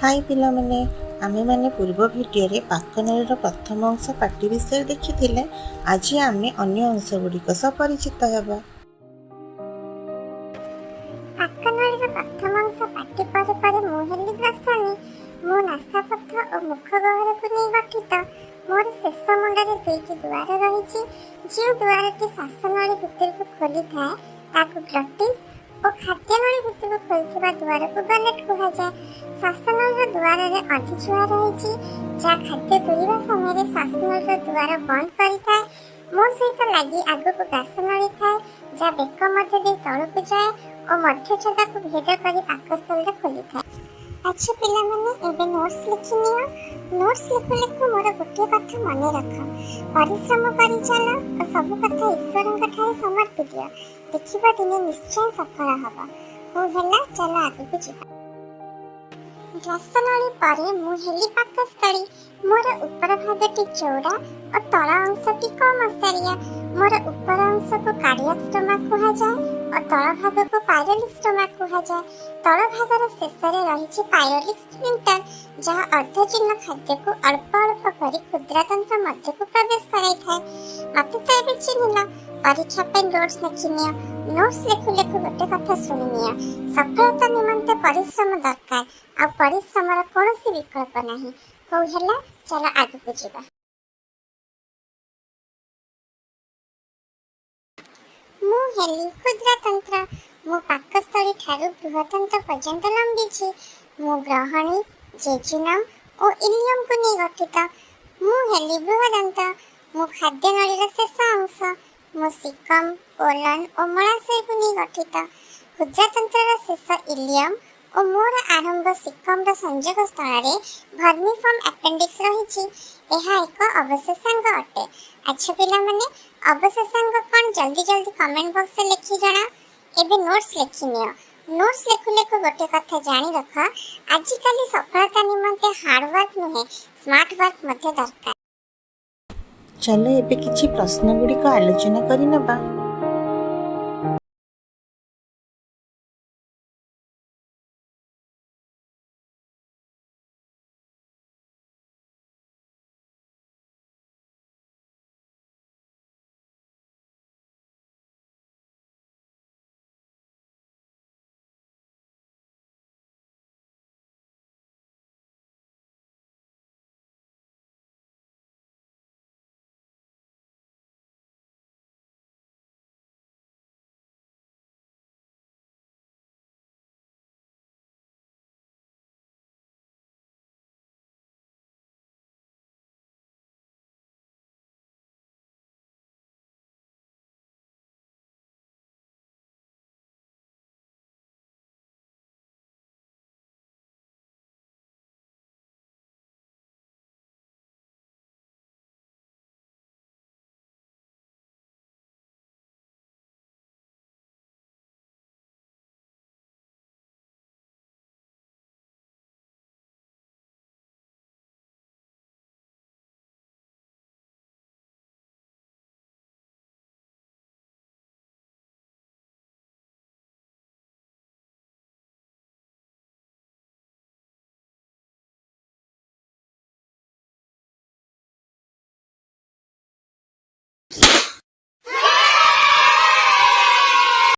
हाय पिलामाने आमे माने पूर्व भिडियो पाकनळीर प्रथम अंश पार्टी विषय देखिथिले। आज आमे अन्य अंश गुड़िक सह परिचित हेबा। पाकनळीर प्रथम अंश पार्टी परे परे मु हेली ग्रसनी मो नास्तापथ और मुख गहरକୁ ନେଇ ଗଠିତ मोर शेष मुंडरे दुईटी द्वार रही। जो द्वारटी श्वासनळी भितरକୁ खोलिଥାଏ ताकू ग्लटिस और खाद्यनळी भितरକୁ खोलुଥିବା द्वारକୁ गलेट कुहाଯାଏ। श्वासनळीर द्वाରରେ अधिछुआ रही जहाँ खाद्य तुरिबा समय श्वासनळीर द्वार बंद करिଥାଏ। मो सहित लगी आगक ग्रासनळी थाए जहाँ बेक मध्य दे तळକୁ जाए और मध्यछदाକୁ भेद करी पाकस्थल खोली थाए। अच्छा पिला माने एबे नोट्स लिखि नियो। नोट्स लिखु लिखु मोर गोटे कथा मने रख, परिश्रम करि चल और सब कथा ईश्वरଙ୍କ ठारे समर्पि दियो। देखिबा दिने निश्चय सफल हबा। हो हेला चल आगु जिबा। ग्रासनळी परे मु हेली पाकस्थळी। मोर ऊपर भागटी चौड़ा और तळ अंशटी कम आसारिया। मोर ऊपर अंश को कार्डियक स्टोमाक कुहा जाए और तळ भाग को पायरोलिक स्टोमाक कुहा जाए। तळ भागर शेषरे रहिछि पायरोलिक स्फिंक्टर जहाँ अर्धजीर्ण खाद्य को अल्प अल्प करी क्षुद्रातंत्र मध्य को प्रवेश कराई थाए। मते तो एबे चिन्हिल परीक्षा पे नोट्स लिखि नियो। नोट्स लिखु लिखु गोटे कथा सुनि नियो। सफलता निमंते परिश्रम दरकार आ परिश्रमर कोनोसी विकल्प नाही। हो हेला चल आगु जिबा। मु हेली क्षुद्रातंत्र। मो पाकस्थली ठारू बृहतंत्र पर्यंत लंबी मो ग्रहणी जेजुनम और इलियम को नहीं गठित। मु हेली बृहदंत। मो खाद्य नळीर शेष अंश। मो सिकम कोलन और मलाशय को नहीं गठित। क्षुद्रातंत्र शेष इलियम और मोर आरंभ सिकम संयोग स्थल भर्मिफॉर्म अपेंडिक्स रही। यह एक अवशेषांग अटे। अच्छा पिला माने अवशेषांग कौन जल्दी जल्दी कमेंट बॉक्स में लिखि जना। एबे नोट्स लिखि नियो। नोट्स लिखु लिखु गोटे कथा जानी रख, आजिकल सफलता निमंते हार्ड वर्क नुहे स्मार्ट वर्क मध्य दरकार। चलो एबे किछि प्रश्न गुड़िक आलोचना करि नबा।